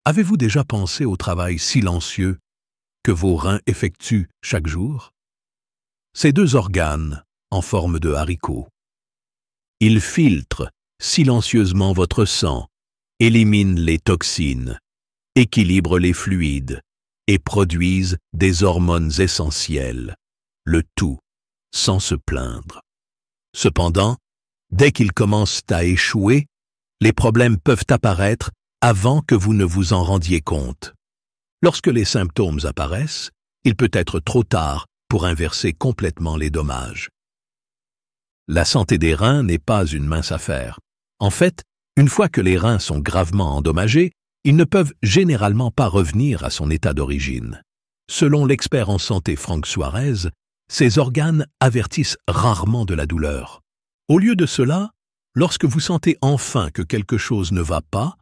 Avez-vous déjà pensé au travail silencieux que vos reins effectuent chaque jour? Ces deux organes, en forme de haricots. Ils filtrent silencieusement votre sang, éliminent les toxines, équilibrent les fluides et produisent des hormones essentielles, le tout sans se plaindre. Cependant, dès qu'ils commencent à échouer, les problèmes peuvent apparaître avant que vous ne vous en rendiez compte. Lorsque les symptômes apparaissent, il peut être trop tard pour inverser complètement les dommages. La santé des reins n'est pas une mince affaire. En fait, une fois que les reins sont gravement endommagés, ils ne peuvent généralement pas revenir à son état d'origine. Selon l'expert en santé Franck Suarez, ces organes avertissent rarement de la douleur. Au lieu de cela, lorsque vous sentez enfin que quelque chose ne va pas,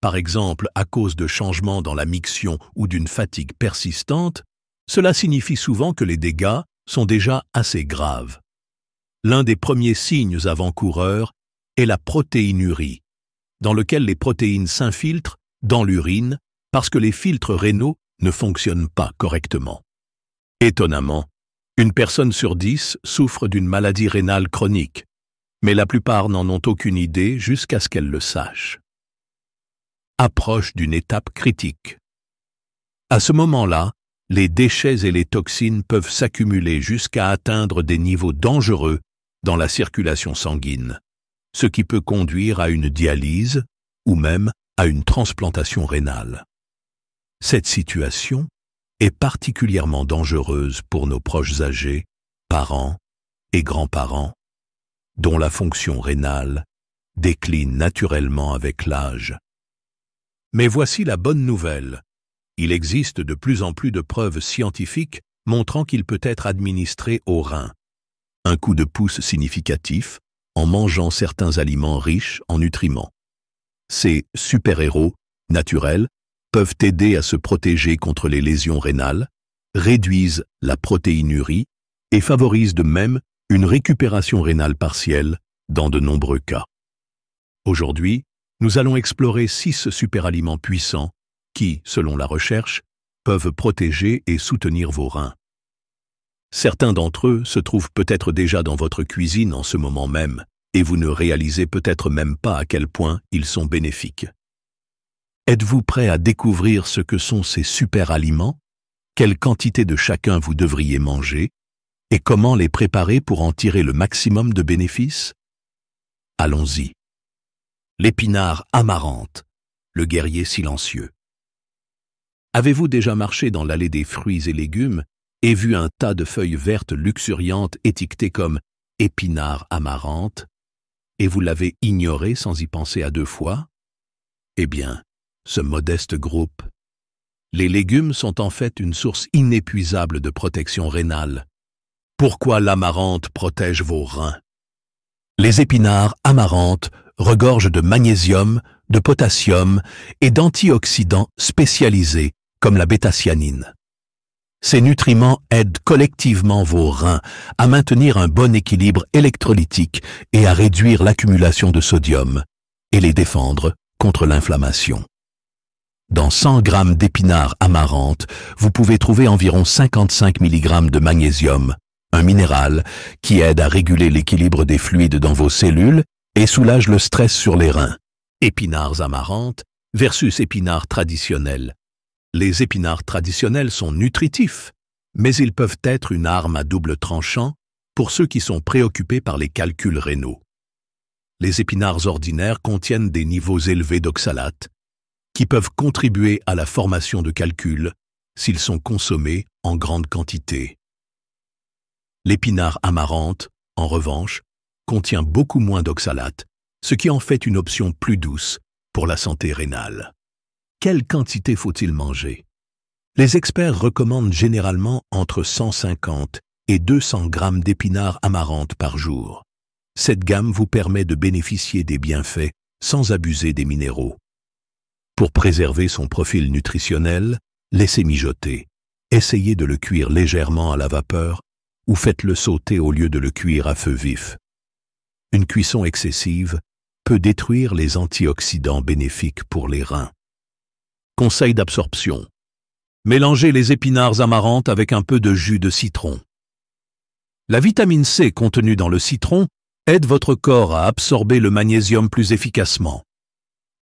par exemple à cause de changements dans la miction ou d'une fatigue persistante, cela signifie souvent que les dégâts sont déjà assez graves. L'un des premiers signes avant-coureurs est la protéinurie, dans lequel les protéines s'infiltrent dans l'urine parce que les filtres rénaux ne fonctionnent pas correctement. Étonnamment, une personne sur 10 souffre d'une maladie rénale chronique, mais la plupart n'en ont aucune idée jusqu'à ce qu'elle le sache. Approche d'une étape critique. À ce moment-là, les déchets et les toxines peuvent s'accumuler jusqu'à atteindre des niveaux dangereux dans la circulation sanguine, ce qui peut conduire à une dialyse ou même à une transplantation rénale. Cette situation est particulièrement dangereuse pour nos proches âgés, parents et grands-parents, dont la fonction rénale décline naturellement avec l'âge. Mais voici la bonne nouvelle. Il existe de plus en plus de preuves scientifiques montrant qu'il peut être administré aux reins. Un coup de pouce significatif en mangeant certains aliments riches en nutriments. Ces super-héros naturels peuvent aider à se protéger contre les lésions rénales, réduisent la protéinurie et favorisent de même une récupération rénale partielle dans de nombreux cas. Aujourd'hui, nous allons explorer 6 superaliments puissants qui, selon la recherche, peuvent protéger et soutenir vos reins. Certains d'entre eux se trouvent peut-être déjà dans votre cuisine en ce moment même, et vous ne réalisez peut-être même pas à quel point ils sont bénéfiques. Êtes-vous prêt à découvrir ce que sont ces super-aliments, quelle quantité de chacun vous devriez manger, et comment les préparer pour en tirer le maximum de bénéfices? Allons-y. L'épinard amarante, le guerrier silencieux. Avez-vous déjà marché dans l'allée des fruits et légumes et vu un tas de feuilles vertes luxuriantes étiquetées comme « épinard amarante » et vous l'avez ignoré sans y penser à 2 fois? Eh bien, ce modeste groupe. Les légumes sont en fait une source inépuisable de protection rénale. Pourquoi l'amarante protège vos reins? Les épinards amarantes regorgent de magnésium, de potassium et d'antioxydants spécialisés comme la bêta-cyanine. Ces nutriments aident collectivement vos reins à maintenir un bon équilibre électrolytique et à réduire l'accumulation de sodium et les défendre contre l'inflammation. Dans 100 g d'épinards amarantes, vous pouvez trouver environ 55 mg de magnésium, un minéral qui aide à réguler l'équilibre des fluides dans vos cellules et soulage le stress sur les reins. Épinards amarantes versus épinards traditionnels. Les épinards traditionnels sont nutritifs, mais ils peuvent être une arme à double tranchant pour ceux qui sont préoccupés par les calculs rénaux. Les épinards ordinaires contiennent des niveaux élevés d'oxalates, qui peuvent contribuer à la formation de calculs s'ils sont consommés en grande quantité. L'épinard amarante, en revanche, contient beaucoup moins d'oxalates, ce qui en fait une option plus douce pour la santé rénale. Quelle quantité faut-il manger? Les experts recommandent généralement entre 150 et 200 g d'épinards amarantes par jour. Cette gamme vous permet de bénéficier des bienfaits sans abuser des minéraux. Pour préserver son profil nutritionnel, laissez mijoter. Essayez de le cuire légèrement à la vapeur ou faites-le sauter au lieu de le cuire à feu vif. Une cuisson excessive peut détruire les antioxydants bénéfiques pour les reins. Conseil d'absorption. Mélangez les épinards amarantes avec un peu de jus de citron. La vitamine C contenue dans le citron aide votre corps à absorber le magnésium plus efficacement.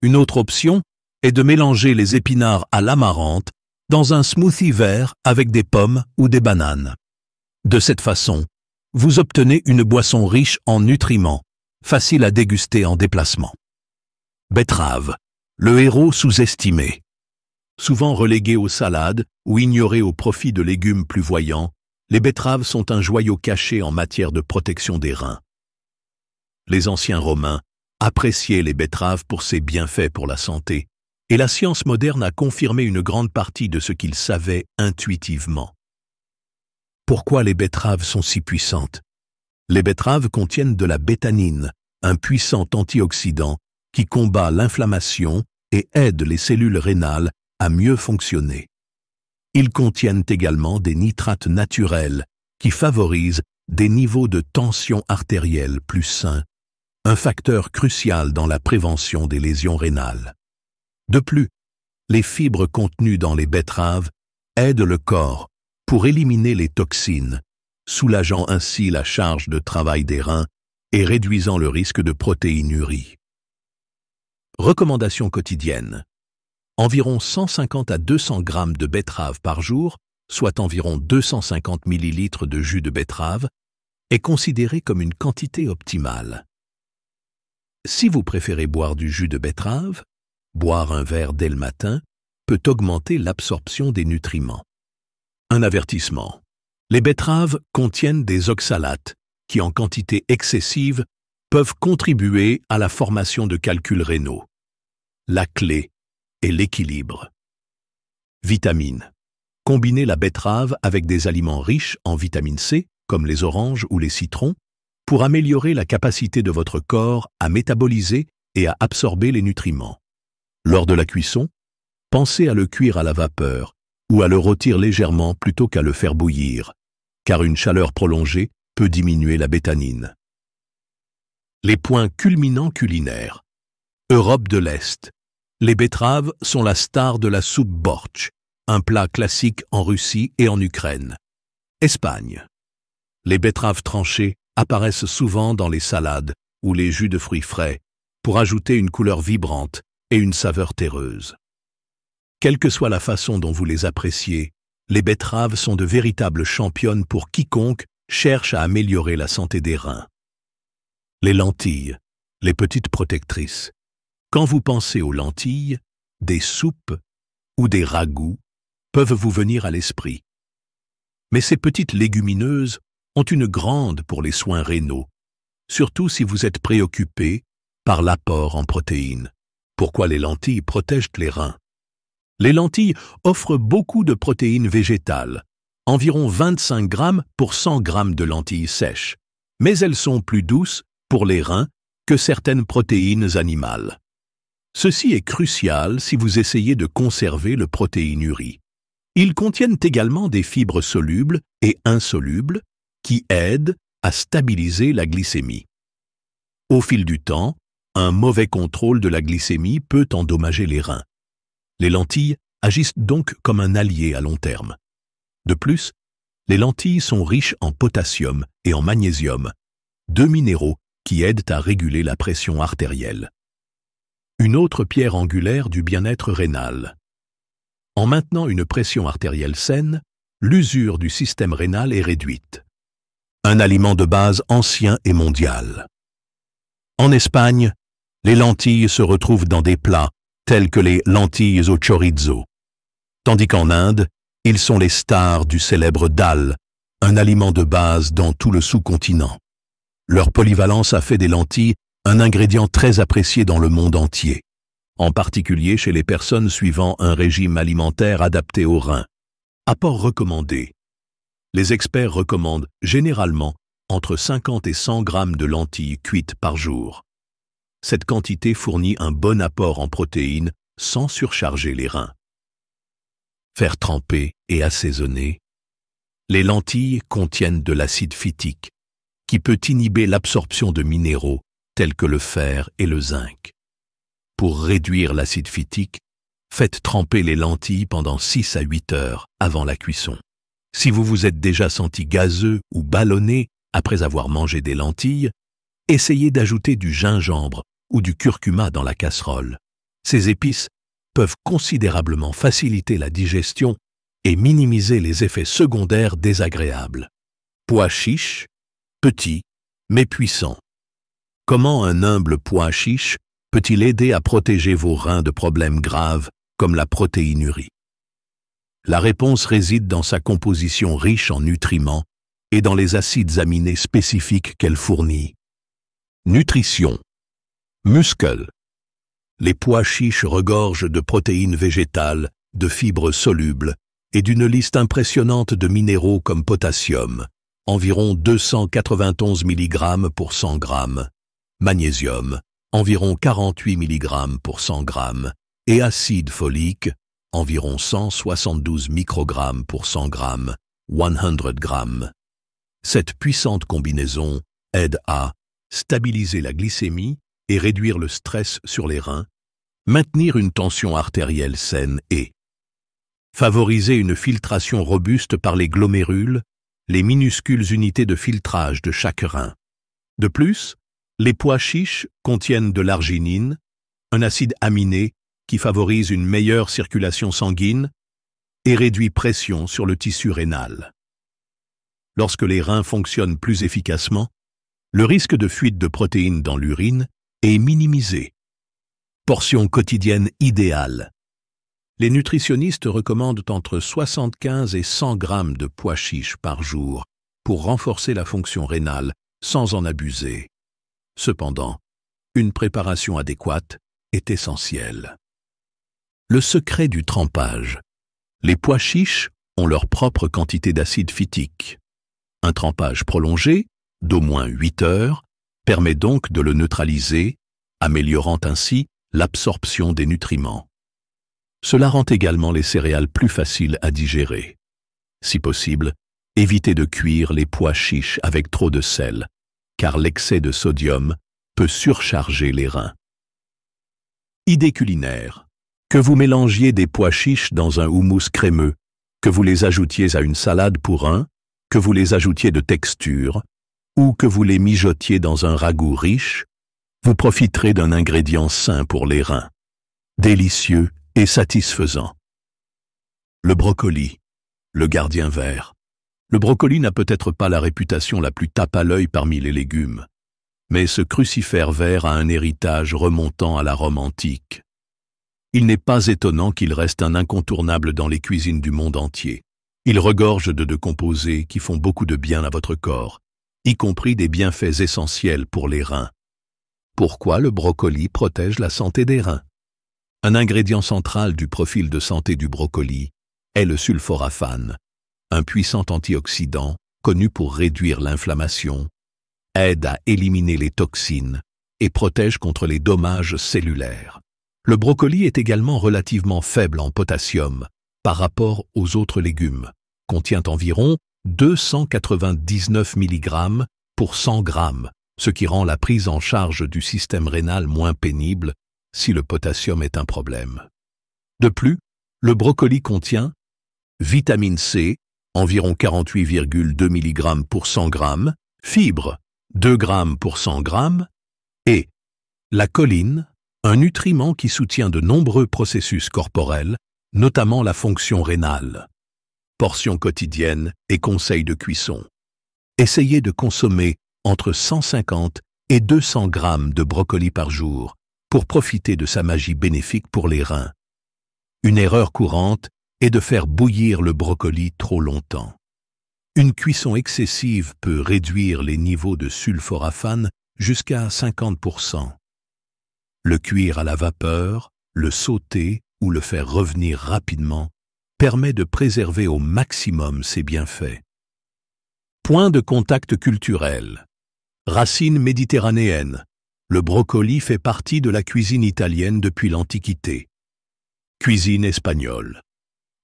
Une autre option est de mélanger les épinards à l'amarante dans un smoothie vert avec des pommes ou des bananes. De cette façon, vous obtenez une boisson riche en nutriments, facile à déguster en déplacement. Betterave, le héros sous-estimé. Souvent reléguées aux salades ou ignorées au profit de légumes plus voyants, les betteraves sont un joyau caché en matière de protection des reins. Les anciens Romains appréciaient les betteraves pour ses bienfaits pour la santé, et la science moderne a confirmé une grande partie de ce qu'ils savaient intuitivement. Pourquoi les betteraves sont si puissantes? Les betteraves contiennent de la bétanine, un puissant antioxydant qui combat l'inflammation et aide les cellules rénales à mieux fonctionner. Ils contiennent également des nitrates naturels qui favorisent des niveaux de tension artérielle plus sains, un facteur crucial dans la prévention des lésions rénales. De plus, les fibres contenues dans les betteraves aident le corps pour éliminer les toxines, soulageant ainsi la charge de travail des reins et réduisant le risque de protéinurie. Recommandations quotidiennes. Environ 150 à 200 grammes de betterave par jour, soit environ 250 ml de jus de betterave, est considéré comme une quantité optimale. Si vous préférez boire du jus de betterave, boire un verre dès le matin peut augmenter l'absorption des nutriments. Un avertissement. Les betteraves contiennent des oxalates qui, en quantité excessive, peuvent contribuer à la formation de calculs rénaux. La clé est l'équilibre. Vitamines. Combinez la betterave avec des aliments riches en vitamine C, comme les oranges ou les citrons, pour améliorer la capacité de votre corps à métaboliser et à absorber les nutriments. Lors de la cuisson, pensez à le cuire à la vapeur ou à le rôtir légèrement plutôt qu'à le faire bouillir, car une chaleur prolongée peut diminuer la bétanine. Les points culminants culinaires. Europe de l'Est. Les betteraves sont la star de la soupe bortsch, un plat classique en Russie et en Ukraine. Espagne. Les betteraves tranchées apparaissent souvent dans les salades ou les jus de fruits frais pour ajouter une couleur vibrante et une saveur terreuse. Quelle que soit la façon dont vous les appréciez, les betteraves sont de véritables championnes pour quiconque cherche à améliorer la santé des reins. Les lentilles, les petites protectrices. Quand vous pensez aux lentilles, des soupes ou des ragoûts peuvent vous venir à l'esprit. Mais ces petites légumineuses ont une grande pour les soins rénaux, surtout si vous êtes préoccupé par l'apport en protéines. Pourquoi les lentilles protègent les reins? Les lentilles offrent beaucoup de protéines végétales, environ 25 grammes pour 100 grammes de lentilles sèches, mais elles sont plus douces pour les reins que certaines protéines animales. Ceci est crucial si vous essayez de conserver le protéinurie. Ils contiennent également des fibres solubles et insolubles qui aident à stabiliser la glycémie. Au fil du temps, un mauvais contrôle de la glycémie peut endommager les reins. Les lentilles agissent donc comme un allié à long terme. De plus, les lentilles sont riches en potassium et en magnésium, deux minéraux qui aident à réguler la pression artérielle. Une autre pierre angulaire du bien-être rénal. En maintenant une pression artérielle saine, l'usure du système rénal est réduite. Un aliment de base ancien et mondial. En Espagne, les lentilles se retrouvent dans des plats tels que les lentilles au chorizo, tandis qu'en Inde, ils sont les stars du célèbre dal, un aliment de base dans tout le sous-continent. Leur polyvalence a fait des lentilles un ingrédient très apprécié dans le monde entier, en particulier chez les personnes suivant un régime alimentaire adapté aux reins. Apport recommandé. Les experts recommandent généralement entre 50 et 100 grammes de lentilles cuites par jour. Cette quantité fournit un bon apport en protéines sans surcharger les reins. Faire tremper et assaisonner. Les lentilles contiennent de l'acide phytique, qui peut inhiber l'absorption de minéraux tels que le fer et le zinc. Pour réduire l'acide phytique, Faites tremper les lentilles pendant 6 à 8 heures avant la cuisson. Si vous vous êtes déjà senti gazeux ou ballonné après avoir mangé des lentilles, essayez d'ajouter du gingembre ou du curcuma dans la casserole. Ces épices peuvent considérablement faciliter la digestion et minimiser les effets secondaires désagréables. Pois chiche, petit mais puissant. Comment un humble pois chiche peut-il aider à protéger vos reins de problèmes graves comme la protéinurie? La réponse réside dans sa composition riche en nutriments et dans les acides aminés spécifiques qu'elle fournit. Nutrition. Muscle. Les pois chiches regorgent de protéines végétales, de fibres solubles et d'une liste impressionnante de minéraux comme potassium, environ 291 mg pour 100 g, magnésium, environ 48 mg pour 100 g, et acide folique, environ 172 microgrammes pour 100 g, 100 g. Cette puissante combinaison aide à stabiliser la glycémie et réduire le stress sur les reins, maintenir une tension artérielle saine et favoriser une filtration robuste par les glomérules, les minuscules unités de filtrage de chaque rein. De plus, les pois chiches contiennent de l'arginine, un acide aminé qui favorise une meilleure circulation sanguine et réduit pression sur le tissu rénal. Lorsque les reins fonctionnent plus efficacement, le risque de fuite de protéines dans l'urine est minimisé. Portion quotidienne idéale. Les nutritionnistes recommandent entre 75 et 100 grammes de pois chiches par jour pour renforcer la fonction rénale sans en abuser. Cependant, une préparation adéquate est essentielle. Le secret du trempage. Les pois chiches ont leur propre quantité d'acide phytique. Un trempage prolongé, d'au moins 8 heures, permet donc de le neutraliser, améliorant ainsi l'absorption des nutriments. Cela rend également les céréales plus faciles à digérer. Si possible, évitez de cuire les pois chiches avec trop de sel, car l'excès de sodium peut surcharger les reins. Idée culinaire. Que vous mélangiez des pois chiches dans un houmous crémeux, que vous les ajoutiez à une salade pour reins, que vous les ajoutiez de texture, ou que vous les mijotiez dans un ragoût riche, vous profiterez d'un ingrédient sain pour les reins, délicieux et satisfaisant. Le brocoli, le gardien vert. Le brocoli n'a peut-être pas la réputation la plus tape à l'œil parmi les légumes, mais ce crucifère vert a un héritage remontant à la Rome antique. Il n'est pas étonnant qu'il reste un incontournable dans les cuisines du monde entier. Il regorge de deux composés qui font beaucoup de bien à votre corps, y compris des bienfaits essentiels pour les reins. Pourquoi le brocoli protège la santé des reins? Un ingrédient central du profil de santé du brocoli est le sulforaphane, un puissant antioxydant connu pour réduire l'inflammation, aide à éliminer les toxines et protège contre les dommages cellulaires. Le brocoli est également relativement faible en potassium par rapport aux autres légumes, contient environ 299 mg pour 100 g, ce qui rend la prise en charge du système rénal moins pénible si le potassium est un problème. De plus, le brocoli contient vitamine C, environ 48,2 mg pour 100 g, fibres, 2 g pour 100 g, et la choline, un nutriment qui soutient de nombreux processus corporels, notamment la fonction rénale. Portion quotidienne et conseils de cuisson. Essayez de consommer entre 150 et 200 grammes de brocoli par jour pour profiter de sa magie bénéfique pour les reins. Une erreur courante est de faire bouillir le brocoli trop longtemps. Une cuisson excessive peut réduire les niveaux de sulforaphane jusqu'à 50%. Le cuire à la vapeur, le sauter ou le faire revenir rapidement permet de préserver au maximum ses bienfaits. Point de contact culturel. Racine méditerranéenne. Le brocoli fait partie de la cuisine italienne depuis l'Antiquité. Cuisine espagnole.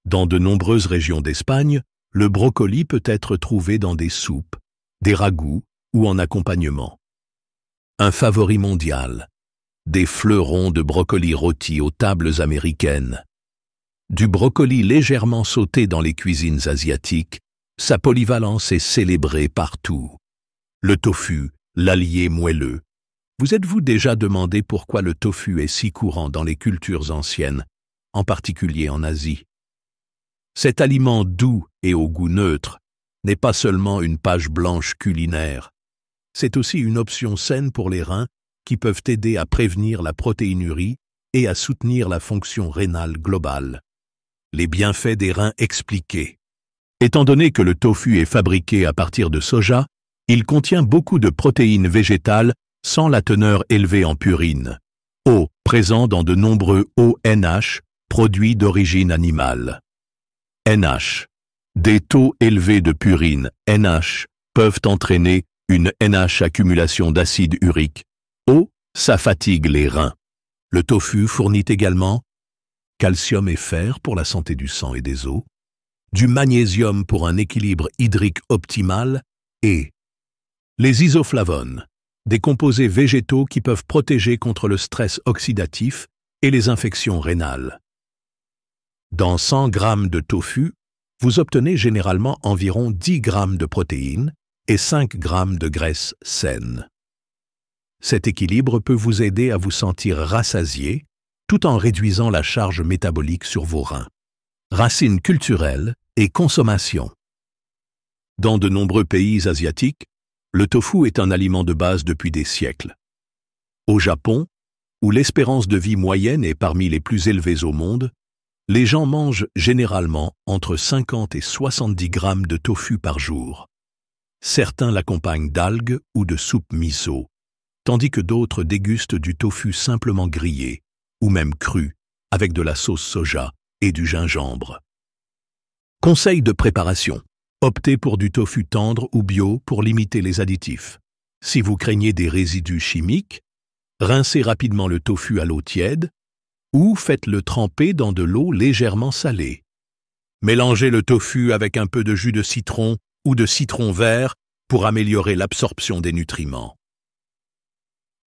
Dans de nombreuses régions d'Espagne, le brocoli peut être trouvé dans des soupes, des ragoûts ou en accompagnement. Un favori mondial. Des fleurons de brocoli rôtis aux tables américaines, du brocoli légèrement sauté dans les cuisines asiatiques, sa polyvalence est célébrée partout. Le tofu, l'allié moelleux. Vous êtes-vous déjà demandé pourquoi le tofu est si courant dans les cultures anciennes, en particulier en Asie? Cet aliment doux et au goût neutre n'est pas seulement une page blanche culinaire, c'est aussi une option saine pour les reins qui peuvent aider à prévenir la protéinurie et à soutenir la fonction rénale globale. Les bienfaits des reins expliqués. Étant donné que le tofu est fabriqué à partir de soja, il contient beaucoup de protéines végétales sans la teneur élevée en purine, eau présent dans de nombreux ONH, produits d'origine animale. NH. Des taux élevés de purine, NH, peuvent entraîner une NH accumulation d'acide urique. O, ça fatigue les reins. Le tofu fournit également calcium et fer pour la santé du sang et des os, du magnésium pour un équilibre hydrique optimal et les isoflavones, des composés végétaux qui peuvent protéger contre le stress oxydatif et les infections rénales. Dans 100 g de tofu, vous obtenez généralement environ 10 g de protéines et 5 g de graisse saine. Cet équilibre peut vous aider à vous sentir rassasié tout en réduisant la charge métabolique sur vos reins. Racines culturelles et consommation. Dans de nombreux pays asiatiques, le tofu est un aliment de base depuis des siècles. Au Japon, où l'espérance de vie moyenne est parmi les plus élevées au monde, les gens mangent généralement entre 50 et 70 g de tofu par jour. Certains l'accompagnent d'algues ou de soupe miso, tandis que d'autres dégustent du tofu simplement grillé, ou même cru, avec de la sauce soja et du gingembre. Conseil de préparation. Optez pour du tofu tendre ou bio pour limiter les additifs. Si vous craignez des résidus chimiques, rincez rapidement le tofu à l'eau tiède ou faites-le tremper dans de l'eau légèrement salée. Mélangez le tofu avec un peu de jus de citron ou de citron vert pour améliorer l'absorption des nutriments.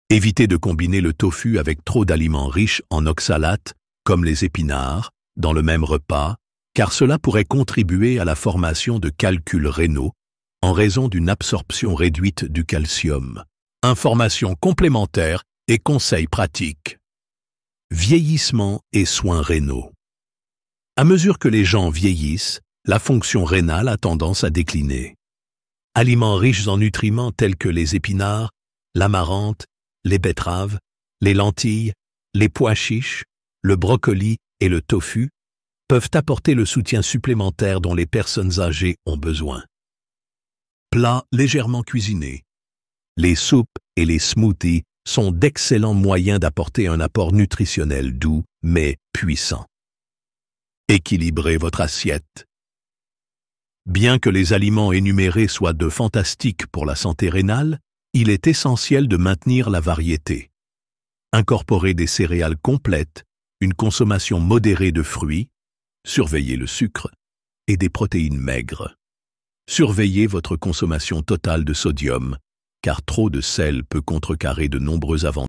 Évitez de combiner le tofu avec trop d'aliments riches en oxalates, comme les épinards, dans le même repas, car cela pourrait contribuer à la formation de calculs rénaux en raison d'une absorption réduite du calcium. Informations complémentaires et conseils pratiques. Vieillissement et soins rénaux. À mesure que les gens vieillissent, la fonction rénale a tendance à décliner. Aliments riches en nutriments tels que les épinards, l'amarante, les betteraves, les lentilles, les pois chiches, le brocoli et le tofu peuvent apporter le soutien supplémentaire dont les personnes âgées ont besoin. Plats légèrement cuisinés. Les soupes et les smoothies sont d'excellents moyens d'apporter un apport nutritionnel doux mais puissant. Équilibrez votre assiette. Bien que les aliments énumérés soient de fantastiques pour la santé rénale, il est essentiel de maintenir la variété. Incorporez des céréales complètes, une consommation modérée de fruits, surveillez le sucre et des protéines maigres. Surveillez votre consommation totale de sodium, car trop de sel peut contrecarrer de nombreux avantages.